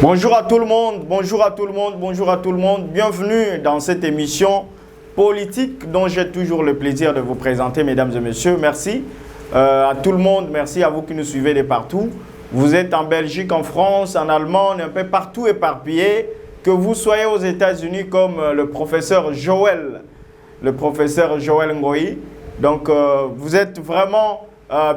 Bonjour à tout le monde, bonjour à tout le monde, bonjour à tout le monde. Bienvenue dans cette émission politique dont j'ai toujours le plaisir de vous présenter, mesdames et messieurs. Merci à tout le monde, merci à vous qui nous suivez de partout. Vous êtes en Belgique, en France, en Allemagne, un peu partout éparpillés. Que vous soyez aux États-Unis comme le professeur Joël Ngoyi. Donc, vous êtes vraiment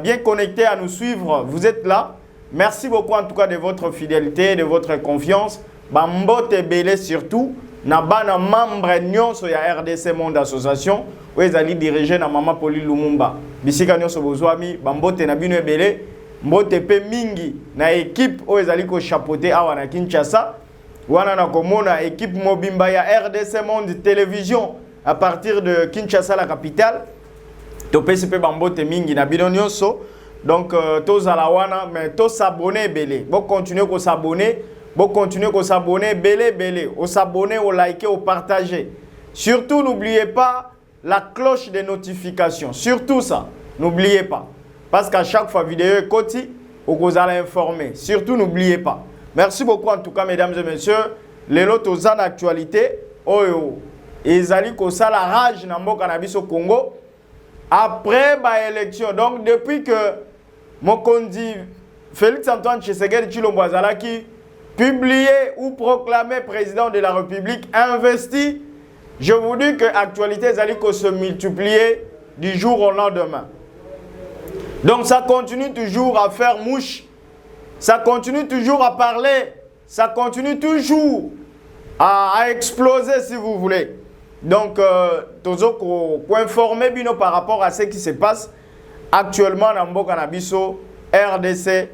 bien connectés à nous suivre. Vous êtes là. Merci beaucoup en tout cas de votre fidélité, de votre confiance. Bambote Belé surtout. Nabana membre nyonso ya RDC Monde Association. Où ils allaient diriger na Mama Poli Lumumba. Bisika nyonso bozwami. Bambote na bino Belé. Mbote pe mingi na équipe où ils allaient ko chapeauter awa na Kinshasa. Wana na komona équipe mobimba ya RDC Monde Télévision à partir de Kinshasa la capitale. To PCP Bambote mingi na bino nyonso. Donc, tous à la wana, mais tous s'abonner, belé. Bon, continuez à s'abonner. Bon, continuez à s'abonner, belé, belé. Au s'abonner, au liker, au partager. Surtout, n'oubliez pas la cloche de notification. Surtout ça, n'oubliez pas. Parce qu'à chaque fois, vidéo est coti, vous allez informer. Surtout, n'oubliez pas. Merci beaucoup en tout cas, mesdames et messieurs. Les lots aux actualité. Oh, ils allaient que ça la rage dans le cannabis au Congo. Après l'élection, donc depuis que Mokondi Félix Antoine Tshisekedi Tshilombo Azalaki publié ou proclamé président de la République, investi, je vous dis que l'actualité se multiplier du jour au lendemain. Donc ça continue toujours à faire mouche, ça continue toujours à parler, ça continue toujours à exploser si vous voulez. Donc, toujours pour informer bino par rapport à ce qui se passe actuellement dans Mboka Nabiso, RDC,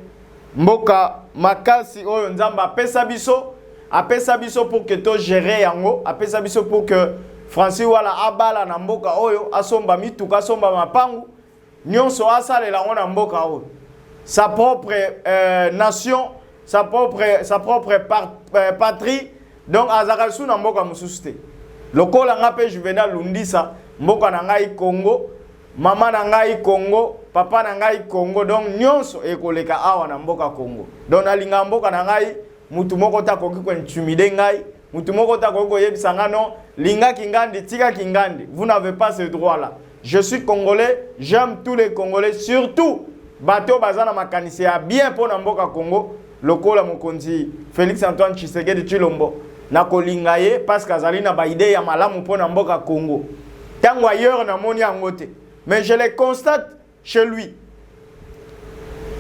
Mboka Makasi, Oyo Nzamba, apesa biso pour que to gérer yango, apesa biso pour que Francis wala abala na Mboka Oyo, asomba mituka, asomba mapangu, nyonso asalela na Mboka Oyo. Sa propre nation, sa propre patrie, donc azakasu na Mboka mususte. Lokola ngape Juvenal Lundisa, mboka na ngai Congo, mama na ngai Congo, papa na ngai Congo, donc nyonso ekoleka awa na mboka Congo. Donc nalinga mboka na ngai, mutu moko ta koki ko intimide ngai, mutu moko ta koki ko yebisa ngano, linga kingandi, tika kingandi. Vous n'avez pas ce droit-là. Je suis congolais, j'aime tous les Congolais, surtout bato bazana makanisi ya bien pour na mboka Congo, lokola mokonzi Félix Antoine Tshisekedi Tshilombo. Na kolinga ye parce qu'azali na ba idée ya malamu pona mboka Congo. Tango ailleurs na moni angote. Mais je le constate chez lui.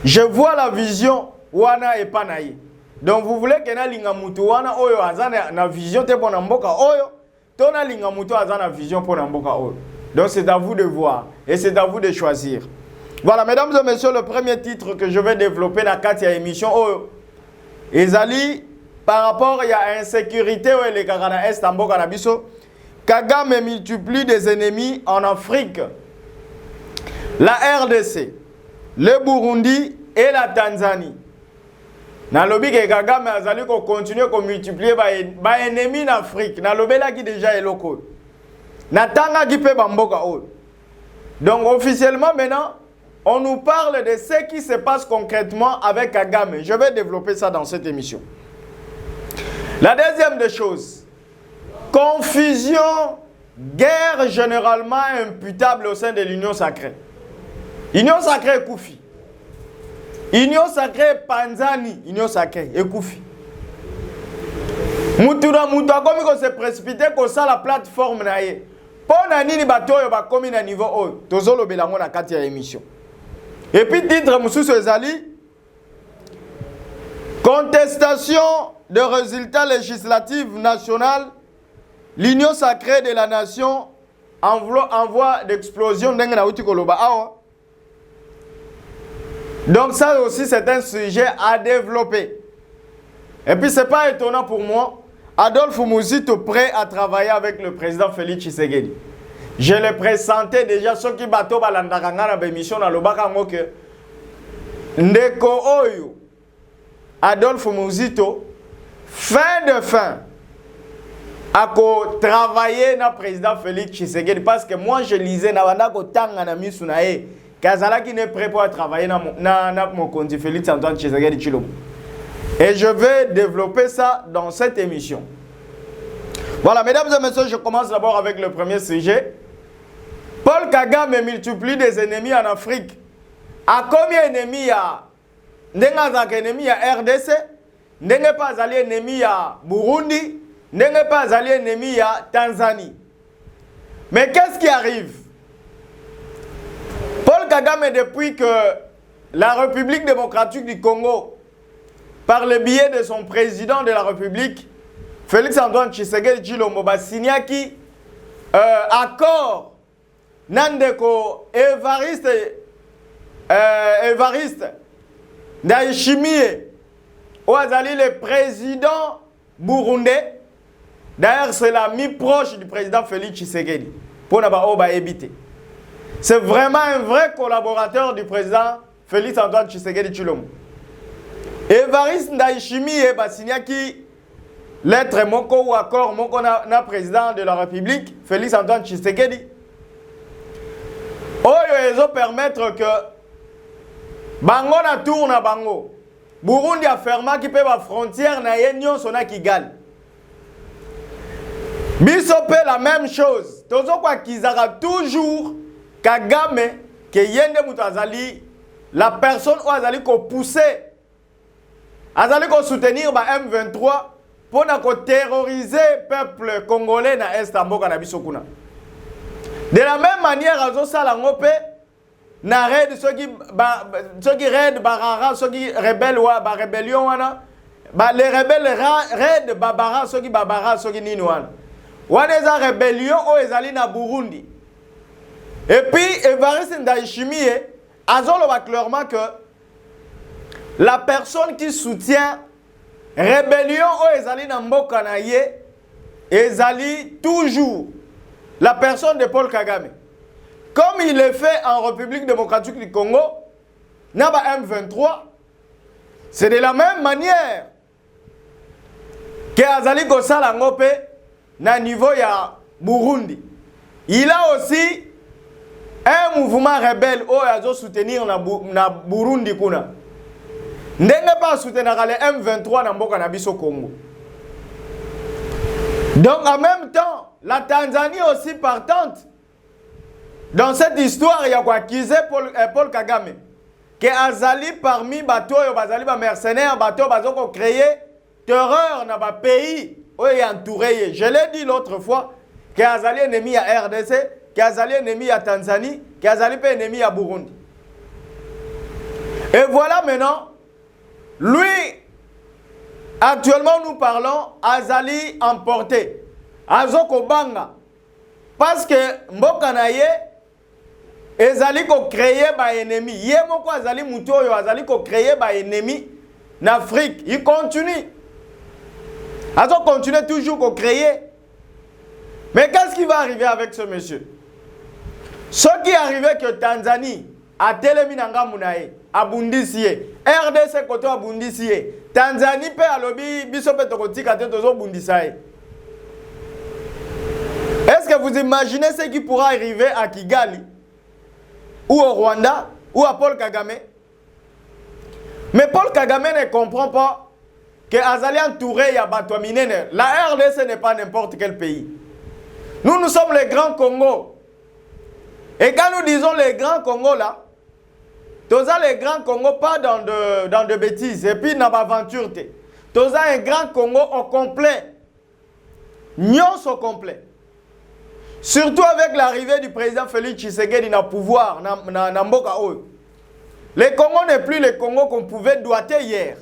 Je vois la vision wana epanaye. Donc vous voulez que na linga mutu wana oyo azana na vision te pona mboka oyo, to na linga mutu azana vision pona mboka oyo. Donc c'est à vous de voir et c'est à vous de choisir. Voilà mesdames et messieurs, le premier titre que je vais développer dans cette émission oyo ezali par rapport à l'insécurité où les Kagana Est en Mboka Nabiso, Kagame multiplie des ennemis en Afrique. La RDC, le Burundi et la Tanzanie. Dans le but que Kagame a continué à multiplier les ennemis en Afrique. Dans le but qui déjà est local. Natanga qui peut Mboka. Donc officiellement maintenant, on nous parle de ce qui se passe concrètement avec Kagame. Je vais développer ça dans cette émission. La deuxième des choses, confusion, guerre généralement imputable au sein de l'Union sacrée. Union sacrée Koufi. Union sacrée Panzani, Union sacrée Koufi. Moutouna comme il s'est précipité comme ça la plateforme naie. Pour nani bato yo ba komi na niveau haut. Tozolo belango na kati ya émission. Et puis titre mususu ezali contestation de résultats législatifs nationaux, l'Union sacrée de la nation en voie d'explosion. Donc ça aussi c'est un sujet à développer. Et puis c'est pas étonnant pour moi, Adolphe Mouzito prêt à travailler avec le président Félix Tshisekedi. Je le présentais déjà ceux qui bateau balandakanga na émission na lobaka ngoke ndeko oyo Adolphe Mouzito fin à travailler na président Félix Tshisekedi parce que moi je lisais na banda ko tanga na misu na Kazala qui n'est prêt pour travailler na Mokonzi Félix Antoine Tshisekedi Tshilombo. Et je vais développer ça dans cette émission. Voilà, mesdames et messieurs, je commence d'abord avec le premier sujet. Paul Kagame multiplie des ennemis en Afrique. À combien d'ennemis il y a? N'enga ennemi à RDC, n'enga pas allié ennemi à Burundi, n'enga pas allié ennemi à Tanzanie. Mais qu'est-ce qui arrive? Paul Kagame, depuis que la République démocratique du Congo, par le biais de son président de la République, Félix Antoine Tshisekedi Tshilombo, a signé accord Nandeko Évariste Ndayishimiye, Ouazali le président burundais. D'ailleurs, c'est l'ami proche du président Félix Tshisekedi. Pour ne éviter. C'est vraiment un vrai collaborateur du président Félix Antoine Tshisekedi Tshilombo. Évariste Ndayishimiye a signé lettre moko ou accord moko na président de la République Félix Antoine Tshisekedi. Oyo ezo permettre que bango na tour na bango Burundi a fermé qui peut la frontière na yenyon sona Kigali. Bisope la même chose. Tozo kwa kizara toujours Kagame que yende mutazali la personne ou azali ko pousser azali ko soutenir ba M23 pour na ko terroriser peuple congolais na est mboka na biso kuna. De la même manière azo sala ngope na raid ceux qui raid barara ceux qui rebelle wa ba rébellion wana ba les rebelles raid babara ceux qui babara ceux qui nini wana wana eza rébellion o ezali na Burundi. Et puis Évariste Ndayishimiye azoloba clairement que la personne qui soutient rébellion o ezali na mboka na ye ezali toujours la personne de Paul Kagame. Comme il est fait en République démocratique du Congo, Naba M23, c'est de la même manière que Azali Gosala Ngope na niveau ya Burundi. Il a aussi un mouvement rebelle où il a soutenir na Burundi kuna. Ndenge pas soutenir les M23 na mboka na biso Congo. Donc en même temps, la Tanzanie aussi partante. Dans cette histoire, il y a quoi acquisé Paul Kagame. Que Azali parmi bateaux, Azali ba mercenaires, bateaux, bazoko créé terreur dans le pays où il est entouré. Je l'ai dit l'autre fois, que Azali est ennemi à RDC, que Azali est ennemi à Tanzanie, que Azali est ennemi à Burundi. Et voilà maintenant, lui, actuellement nous parlons, Azali emporté. Azoko Banga. Parce que Mboka na ye, ezali ko créer ba ennemi. Ye moko azali muto yo azali ko créer ba ennemi en Afrique. Il continue. Azo continue toujours ko créer. Mais qu'est-ce qui va arriver avec ce monsieur? Ce qui arrive que Tanzanie a telemi na ngambu na ye, abundisiye. RDC koto abundisiye. Tanzanie pe alobi biso pe tokotika te tozo bundisaye. Est-ce que vous imaginez ce qui pourra arriver à Kigali ou au Rwanda ou à Paul Kagame? Mais Paul Kagame ne comprend pas que Azali entouré ya bato minene. La RDC n'est pas n'importe quel pays. Nous sommes les grands Congo. Et quand nous disons les grands Congo là, tous les grands Congo pas dans de bêtises et puis dans l'aventure. Tous un grand Congo au complet. Nyons au complet. Surtout avec l'arrivée du président Félix Tshisekedi dans le pouvoir, dans Mboka Oyo. Le Congo n'est plus le Congo qu'on pouvait doiter hier.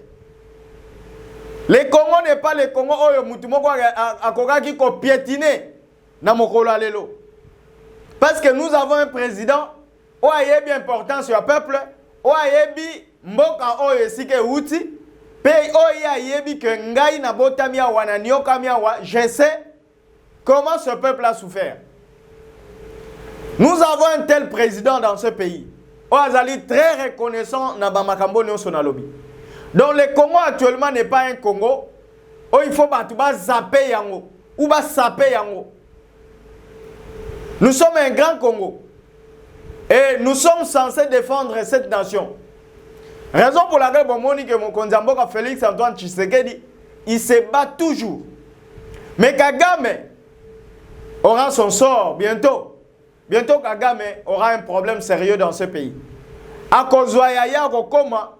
Le Congo n'est pas le Congo Oyo Mutumoko Akoga qui a piétiné dans Mokolo Lelo. Parce que nous avons un président qui a bien important sur le peuple, qui a Mboka Oyo Sike Uti, pays Oyo Yebi que Ngai Nabotamia Wananio Kamiawa, je sais comment ce peuple a souffert. Nous avons un tel président dans ce pays. Oazali très reconnaissant na Bamakambo Nyonsonalobi. Donc le Congo actuellement n'est pas un Congo où il faut zapper yango ou saper yango. Nous sommes un grand Congo et nous sommes censés défendre cette nation. Raison pour laquelle que mon Konzamboka Félix Antoine Tshisekedi, il se bat toujours. Mais Kagame aura son sort bientôt. Bientôt Kagame aura un problème sérieux dans ce pays. A cause de Koma,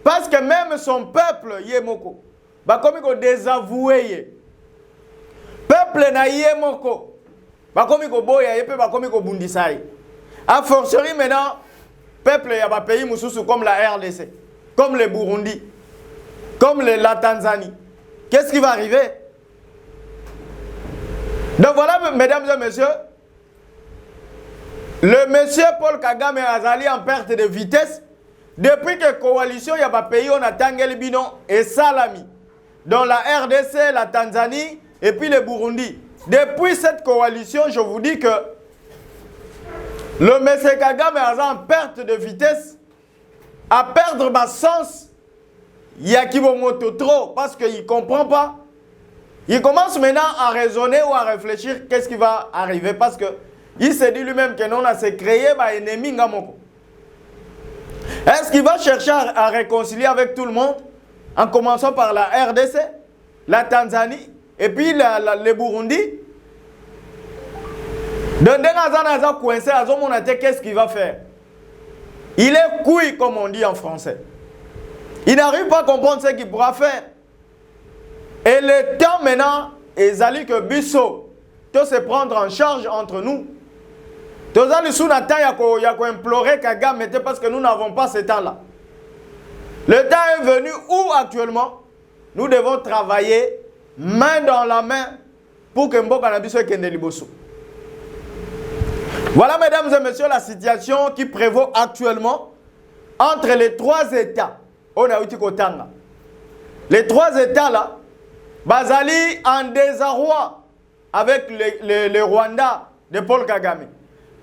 parce que même son peuple Yemoko, comme il désavoué. Peuple na Yemoko, comme il boya et comme il bundisai. A fortiori maintenant, peuple y a des pays comme la RDC, comme le Burundi, comme la Tanzanie. Qu'est-ce qui va arriver? Donc voilà, mesdames et messieurs, le monsieur Paul Kagame Azali en perte de vitesse. Depuis que la coalition, il y a des pays, on a Tangel Binon et Salami. Dans la RDC, la Tanzanie et puis le Burundi. Depuis cette coalition, je vous dis que le monsieur Kagame est en perte de vitesse, à perdre ma sens. Il y a qui vont monter trop parce qu'il ne comprend pas. Il commence maintenant à raisonner ou à réfléchir qu'est-ce qui va arriver parce que il se dit lui-même que non, on s'est créé un ennemi. Est-ce qu'il va chercher à réconcilier avec tout le monde en commençant par la RDC, la Tanzanie et puis le Burundi? Qu'est-ce qu'il va faire? Il est couille comme on dit en français. Il n'arrive pas à comprendre ce qu'il pourra faire. Et le temps maintenant, il s'agit que Bisso doit se prendre en charge entre nous. Tous les sous Nathan, il y a implorer Kagame parce que nous n'avons pas ce temps-là. Le temps est venu où actuellement nous devons travailler main dans la main pour que Mboka Nabiso et Kende Liboso. Voilà, mesdames et messieurs, la situation qui prévaut actuellement entre les trois États. On a eu Kotanga. Les trois États là, Bazali en désarroi avec le Rwanda de Paul Kagame.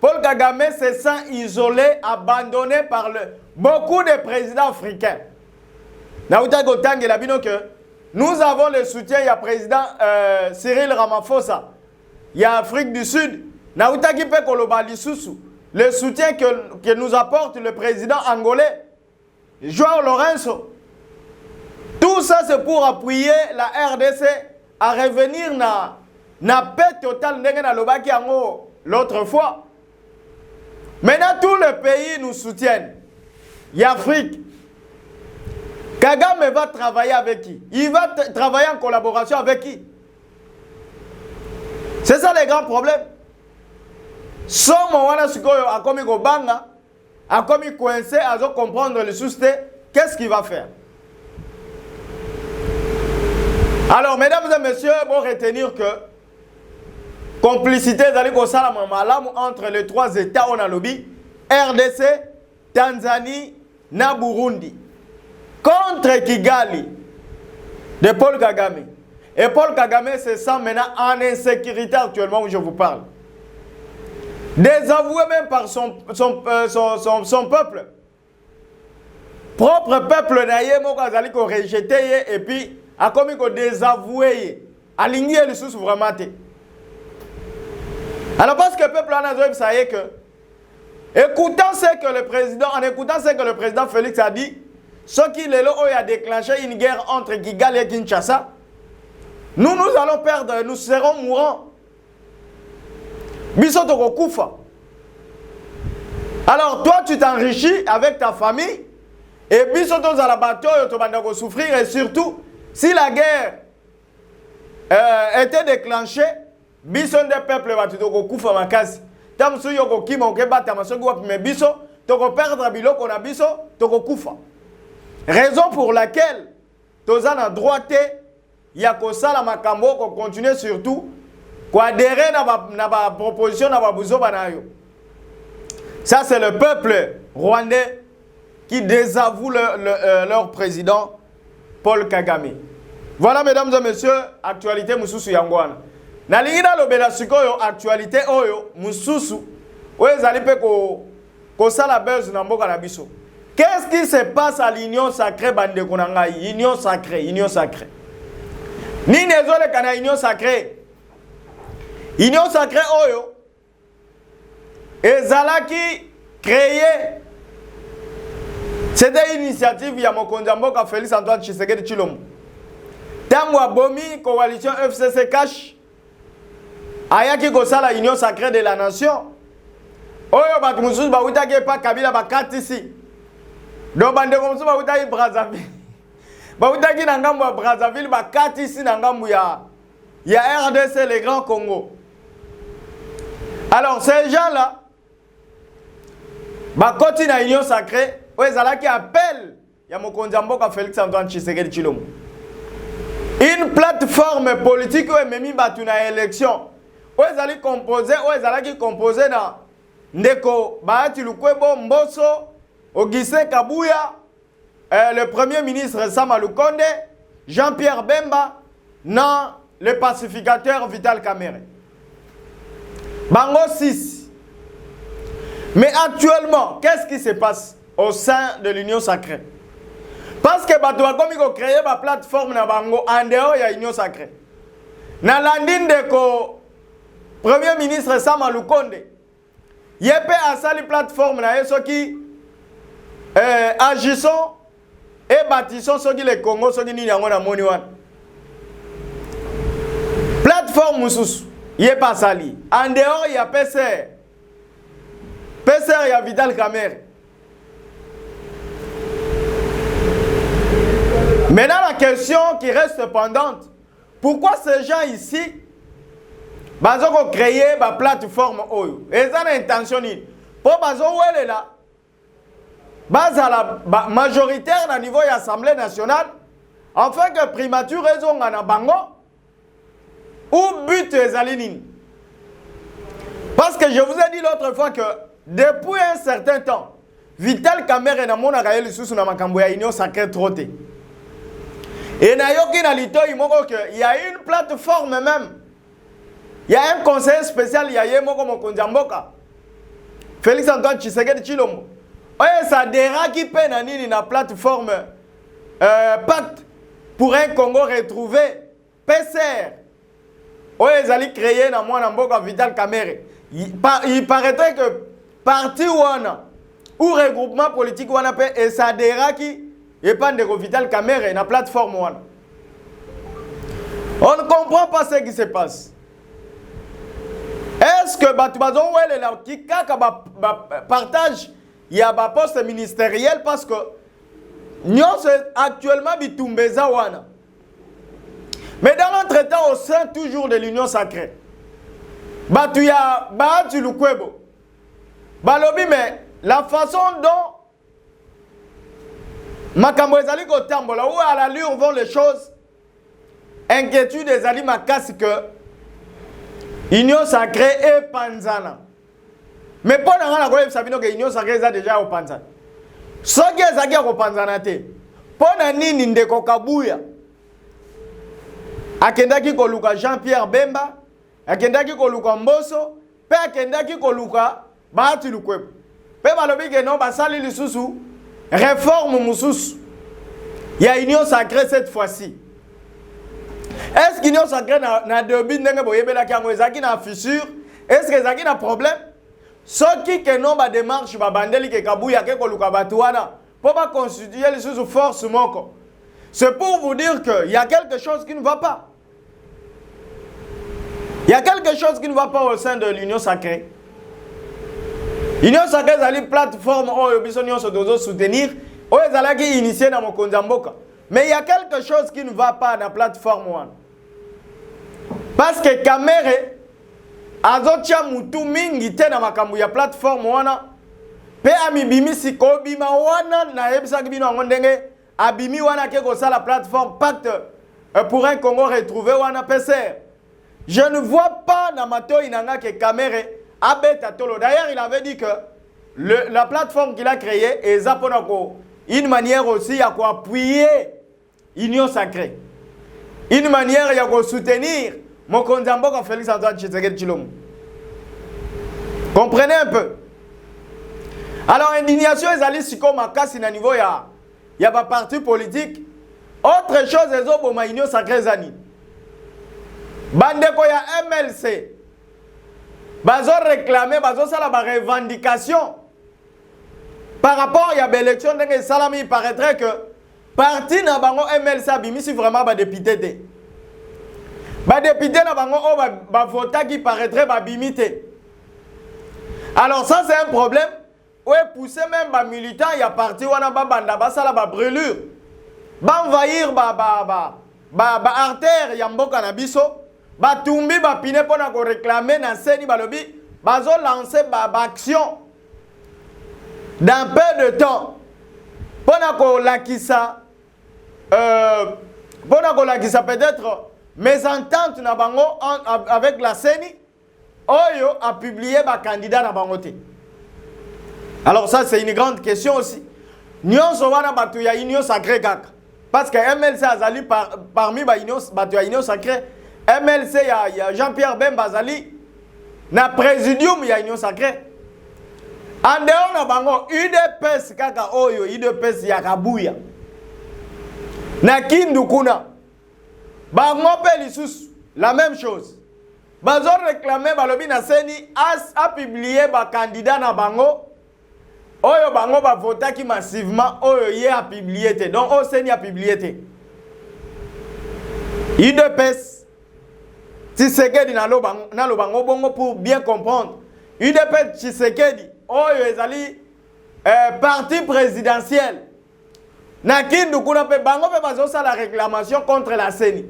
Paul Kagame se sent isolé, abandonné par beaucoup de présidents africains. Nous avons le soutien, il y a le président Cyril Ramaphosa, il y a l'Afrique du Sud, le soutien que nous apporte le président angolais, João Lourenço. Tout ça c'est pour appuyer la RDC à revenir na paix totale l'autre fois. Maintenant, tous les pays nous soutiennent. Il y a l'Afrique. Kagame va travailler avec qui? Il va travailler en collaboration avec qui? C'est ça le grand problème. Somo wana sikoyo akomi kobanga, akomi coincé, azo comprendre le souci, qu'est-ce qu'il va faire? Alors, mesdames et messieurs, bon retenir que complicité entre les trois États on a lobby, RDC, Tanzanie, na Burundi, contre Kigali de Paul Kagame. Et Paul Kagame se sent maintenant en insécurité actuellement où je vous parle. Désavoué même par son peuple. Propre peuple naïe, mokazali ko rejeté et puis a commis ko désavoué, aligné le sous vraiment. Alors parce que le peuple en a ça y est que, écoutant ce que le président Félix a dit, ce qu'il a déclenché une guerre entre Kigali et Kinshasa, nous allons perdre, nous serons mourants. Bisotoko Koufa. Alors toi tu t'enrichis avec ta famille, et Bisoto Zalabato, tu vas souffrir, et surtout, si la guerre était déclenchée, Bison des peuples va tout koufa makasi. Tam su yoko kimo ke bata masogo wa me biso to ko perdre biloko na biso to ko koufa. Raison pour laquelle toza na droite ya ko sala makambo ko continuer surtout ko adhérer na ba proposition na ba buzo banayo. Ça c'est le peuple rwandais qui désavoue leur président Paul Kagame. Voilà mesdames et messieurs, actualité mususu yangwana. Nalingina lobela sikoyo actualité oyo mususu oyezali pe ko sala buzz na mboka na biso. Qu'est-ce qui se passe à l'union sacrée bande konangai? Union sacrée. Ni nezole kana union sacrée. Union sacrée oyo ezalaki créé. C'était une initiative il y a mokonzi mboka Félix Antoine Tshisekedi Tshilombo. Tango abomi coalition FCC Cash ayaki kosala union sacrée de la nation. Oyo batu mususu bawutaki pa Kabila bakatisi. Donc bandeko mususu bawutaki Brazzaville. Bawutaki na ngambo ya Brazzaville bakatisi na ngambo ya RDC le Grand Congo. Alors ces gens-là bakoti na union sacrée, oyo qui appelle ya mokonzi mboka Félix Antoine Tshisekedi Tshilombo. Une plateforme politique où ememi batu na élection. Oyo ezali composé, oyo ezalaki composé na ndeko Bahati Lukwebo Mboso, Augustin Kabuya, le premier ministre Sama Lukonde, Jean-Pierre Bemba, na le pacificateur Vital Kamerhe. Bango 6. Mais actuellement, qu'est-ce qui se passe au sein de l'Union sacrée? Parce que bato bakomi ko créer ba plateforme na bango en dehors ya Union sacrée. Na landine ndeko premier ministre Sama Lukonde, Yepé a sali plateforme na yeso qui agissons et bâtissons ce qui les Congo, ce qui ni yango na moni wan. Plateforme mususu, Yepa sali. En dehors il y a PCR. PCR il y a Vital Kamerhe. Maintenant la question qui reste pendante, pourquoi ces gens ici ont créé une plateforme oyo? Et ça a intention ni pour bazo wele là la majoritaire au niveau de l'Assemblée nationale afin que primature raison na bango ou but ezali. Parce que je vous ai dit l'autre fois que depuis un certain temps Vital Kamerhe na mona ka yeli susu na makambo ya union sacrée troté. Et na yoki na lito il y a une plateforme même. Il y a un conseiller spécial, il y a Yemoko Mokonzi Mboka. Félix Antoine Tshisekedi Tshilombo. Oye, ça déra qui peine à nini na plateforme Pacte pour un Congo retrouvé. PCR. Oye, ils allaient créer na moi Mboka Vital Kamerhe. Il paraîtrait que parti wana ou regroupement politique wana pe et ça déra qui et pas de Vital Kamerhe na plateforme wana. On ne comprend pas ce qui se passe. Est-ce que Batoubazo Wele la qui partage il y a un poste ministériel parce que nous actuellement bitumbeza wana. Mais dans l'entretemps au sein toujours de l'Union sacrée. Bahati Lukwebo. Balobi mais la façon dont makambo ezali ko tambola où à l'allure vont les choses, inquiétude ezali makasi que Union sacrée et Panzana. Mais pour nous, nous savons que l'Union sacrée est déjà au Panzana. Ce qui est au Panzana, pour nous, nous avons Kabuya. Akendaki koluka Jean-Pierre Bemba, akendaki koluka Mboso, pe akendaki koluka Bahati Lukwebo. Pe balobi ke non basali lisusu réforme mususu. Il y a Union sacrée cette fois-ci. Est-ce qu'il y a un début de la fissure? Est-ce qu'il y a un problème? Ce qui est non ba démarche ba bandeli ke kabuya ke koluka batuana pour pas constituer les sous force moko. C'est pour vous dire que il y a quelque chose qui ne va pas. Il y a quelque chose qui ne va pas au sein de l'Union sacrée. L'Union sacrée est une plateforme où l'Union se doit soutenir, où elle est initiée dans Mokonzi Mboka. Mais il y a quelque chose qui ne va pas dans la plateforme. Parce que Kamerhe azotia mutu mingi te na makambo ya plateforme wana pe amibimi sikobima wana na yebisa bino ngondenge abimi wana ke ko sala plateforme Pacte pour un Congo retrouvé wana PCR. Je ne vois pas na mato inanga que Kamerhe abeta tolo. D'ailleurs, il avait dit que la plateforme qu'il a créée est zaponako une manière aussi à quoi appuyer Union sacrée. Une manière à soutenir Mokonzi Mboka Félix Antoine Tshisekedi Tshilombo. Comprenez un peu. Alors, indignation est allée si comme à casse na niveau il y a pas parti politique. Autre chose est au ma Union sacrée zani. Bandeko ya MLC. Bazo réclamer, bazo sala ba revendication. Par rapport à l'élection, il paraîtrait que parti na bango MLC abimisi vraiment ba député. Ba député na bango o ba vota qui paraîtrait ba bimité. Alors ça c'est un problème. Ouais, pousser même ba militant, il y a parti wana ba banda ba sala ba brûlure. Ba envahir ba artère ya mboka na biso, ba tumbi ba pine pona ko réclamer na seni ba lobi, ba zo lancer ba action. Dans peu de temps, pona ko lakisa peut-être mésentente na bango avec la CENI, Oyo a publié ma candidat na bangote. Alors ça c'est une grande question aussi. Nyon sowana batu ya union sacrée kaka. Parce que MLC azali parmi ba union batu ya union sacrée, MLC ya Jean-Pierre Bemba azali na présidium ya union sacrée. En dehors na bango UDPS kaka oyo UDPS ya kabuya. Na kindu kuna bango pe lisusu la même chose. Bazo réclamer balobi na seni a publié ba candidat na bango oyo bango ba votaki massivement oyo ye a publié te. Donc o seni a publié te. UDPS Tshisekedi na lo bango bongo pour bien comprendre. UDPS Tshisekedi oyo ezali parti présidentiel. Na kindu kuna pe bango pe bazo sa la réclamation contre la CENI.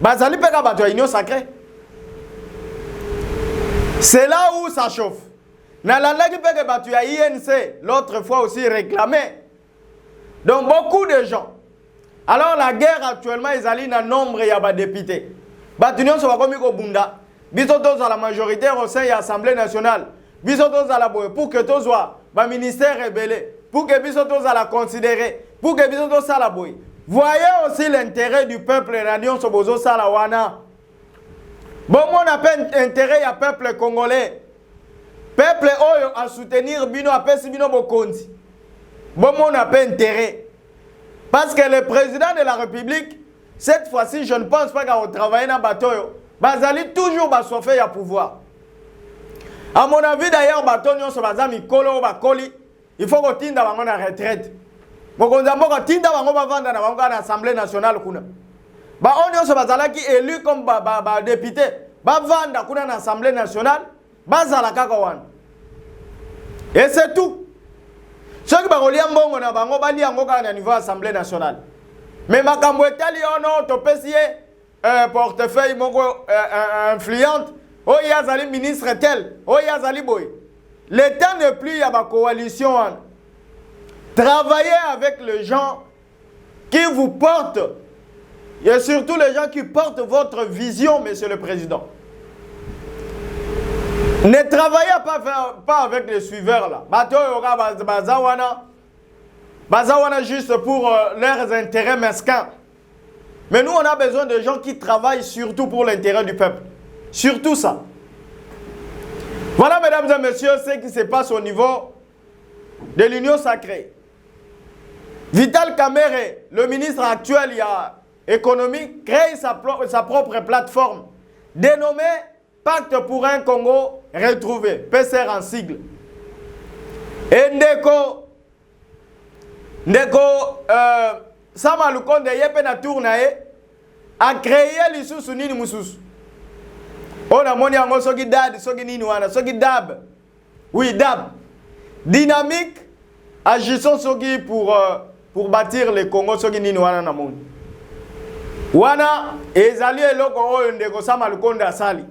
Bazali pe ka bato union sacrée. C'est là où ça chauffe. Na landa ki pe ke bato ya INC l'autre fois aussi réclamé. Donc beaucoup de gens. Alors la guerre actuellement ezali na nombre ya ba députés. Bato nyonso bakomi ko bunda. Biso toza la majorité au sein de l'Assemblée nationale. Biso toza la boye pour que toza ba ministère rebelle. Pour que biso toza la considérer. Pour que biso toza la boye. Voyez aussi l'intérêt du peuple radion sobozo sala wana. Bon, on appelle intérêt à peuple congolais. Peuple oyo à soutenir bino a pesi bino bokondi. Bon, on appelle intérêt. Parce que le président de la République, cette fois-ci, je ne pense pas qu'il va travailler dans le bateau. Bazali toujours basofé à pouvoir. À mon avis, d'ailleurs, bateau nyon so bazami kolo bakoli, il faut qu'on tinde bango na retraite. Mokonza moko tinde bango bavanda na bango na Assemblée nationale kuna. Ba on so bazala qui élu comme ba député, bavanda kuna na Assemblée nationale, bazala kaka wana. Et c'est tout. Ceux qui barolia mbongo na bango bali yango ka na niveau Assemblée nationale. Mais makambo etali ono to pesier portefeuille moko influente, oh yazali ministre tel, oh yazali boy. Le temps n'est plus à ma coalition. Travaillez avec les gens qui vous portent, et surtout les gens qui portent votre vision, Monsieur le Président. Ne travaillez pas avec les suiveurs là. Bazawana juste pour leurs intérêts mesquins. Mais nous, on a besoin de gens qui travaillent surtout pour l'intérêt du peuple. Surtout ça. Voilà, mesdames et messieurs, ce qui se passe au niveau de l'Union sacrée. Vital Kamerhe, le ministre actuel économique, crée sa propre plateforme dénommée Pacte pour un Congo retrouvé, PCR en sigle. Et Ndeko Sama Lukonde Yepe na tournaye a créé l'issue nini mususu. On a moni yango soki dad, soki nini wana, soki dab. Oui, dab. Dynamique, agissons soki pour bâtir le Congo, soki nini wana na moni. Wana ezali eloko oyo Ndeko Sama Lukonde asali.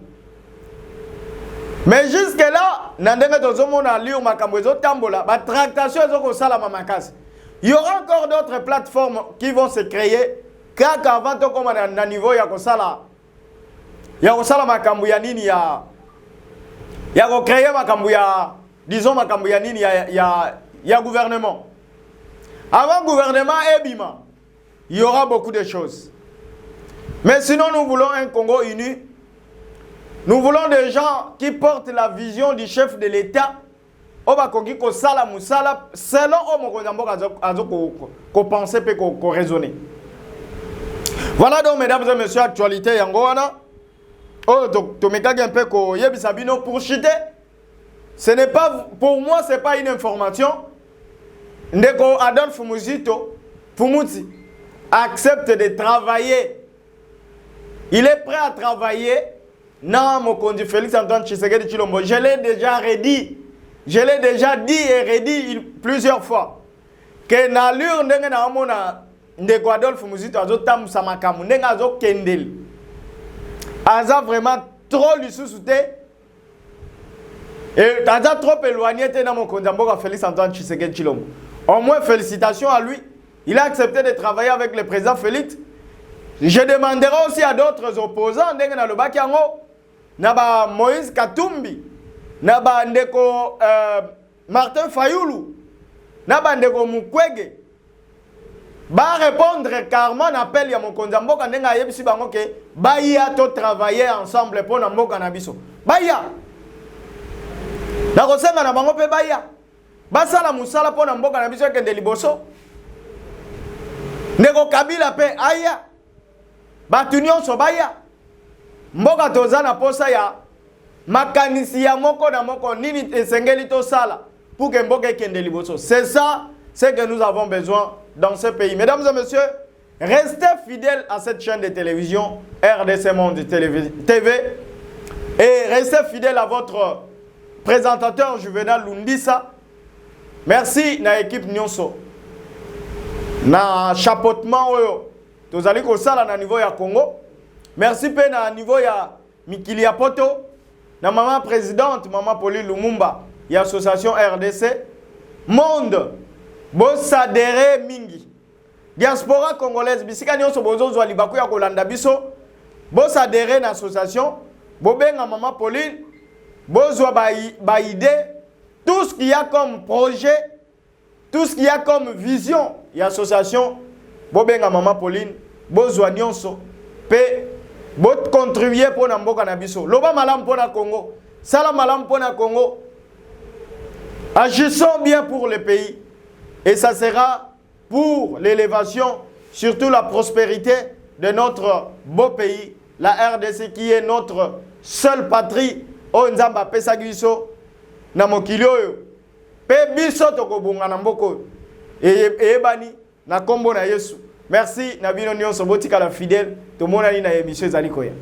Mais jusque là, nandenge tozomona liu makambo ezotambola, ba tractation ezoko sala makasi. Il y aura encore d'autres plateformes qui vont se créer car avant de comme à niveau ya kosala makambo ya nini ya créer makambo ya disons makambo ya nini ya gouvernement. Avant gouvernement ebima, il y aura beaucoup de choses. Mais sinon nous voulons un Congo uni. Nous voulons des gens qui portent la vision du chef de l'État. Selon qu'on pensait et qu'on raisonnait. Voilà donc, mesdames et messieurs, actualité yangoana. Oh, tu me cagues un peu que Yebisabino pour chuter. Ce n'est pas, pour moi, ce n'est pas une information. Ndeko Adolphe Muzito Pumuti accepte de travailler. Il est prêt à travailler. Non, mon conduit Félix Antoine Tshisekedi Tshilombo. Je l'ai déjà redit. Je l'ai déjà dit et redit plusieurs fois. Que n'allure ndenge na amona Ndeko Adolphe Muzito azotam samakamu ndenge azo kendel. Aza vraiment trop lususute. Et aza trop éloigné te na mon conduit Félix Antoine Tshisekedi Tshilombo. Au moins félicitations à lui. Il a accepté de travailler avec le président Félix. Je demanderai aussi à d'autres opposants ndenge na lobaki yango. Naba Moïse Katumbi, Naba Ndeko Martin Fayoulou, Naba Ndeko Mukwege, ba répondre carrément à l'appel ya mokonza mboka ndenga yebisi bango ke baya to travailler ensemble pour na mboka na biso. Baya. Na kosenga na bango pe baya. Basala musala pour na mboka na biso kende liboso. Ndeko Kabila pe aya. Batu nyonso baya. Mboka toza na posa ya makanisi ya moko na moko nini esengeli to sala pour que mboka kende liboso. C'est ça ce que nous avons besoin dans ce pays. Mesdames et messieurs, restez fidèles à cette chaîne de télévision RDC Monde TV et restez fidèles à votre présentateur Juvenal Lundisa. Merci na équipe Nyonso. Na chapeautement oyo tozali ko sala na niveau ya Congo. Merci pe na niveau ya Mikili ya Poto, na maman présidente, maman Pauline Lumumba, ya association RDC Monde, bosadere mingi. Diaspora congolaise, bisika nyonso bozozwa libaku ya kolanda biso, bosadere na association, bobenga maman Pauline, bozwa ba idée, tout ce qu'il y a comme projet, tout ce qu'il y a comme vision, ya association, bobenga maman Pauline, bozwa nyonso, pe bot contribuer pour na mboka na biso. Loba malam pour na Congo. Sala malam pour na Congo. Agissons bien pour le pays. Et ça sera pour l'élévation, surtout la prospérité de notre beau pays, la RDC qui est notre seule patrie. O nzamba pesa biso na mokili oyo. Pe biso tokobunga na mboko. Ebani na kombo na Yesu. Merci, Nabino Nyon Sobotika la fidèle. Tout le monde a dit na émission Zalikoya.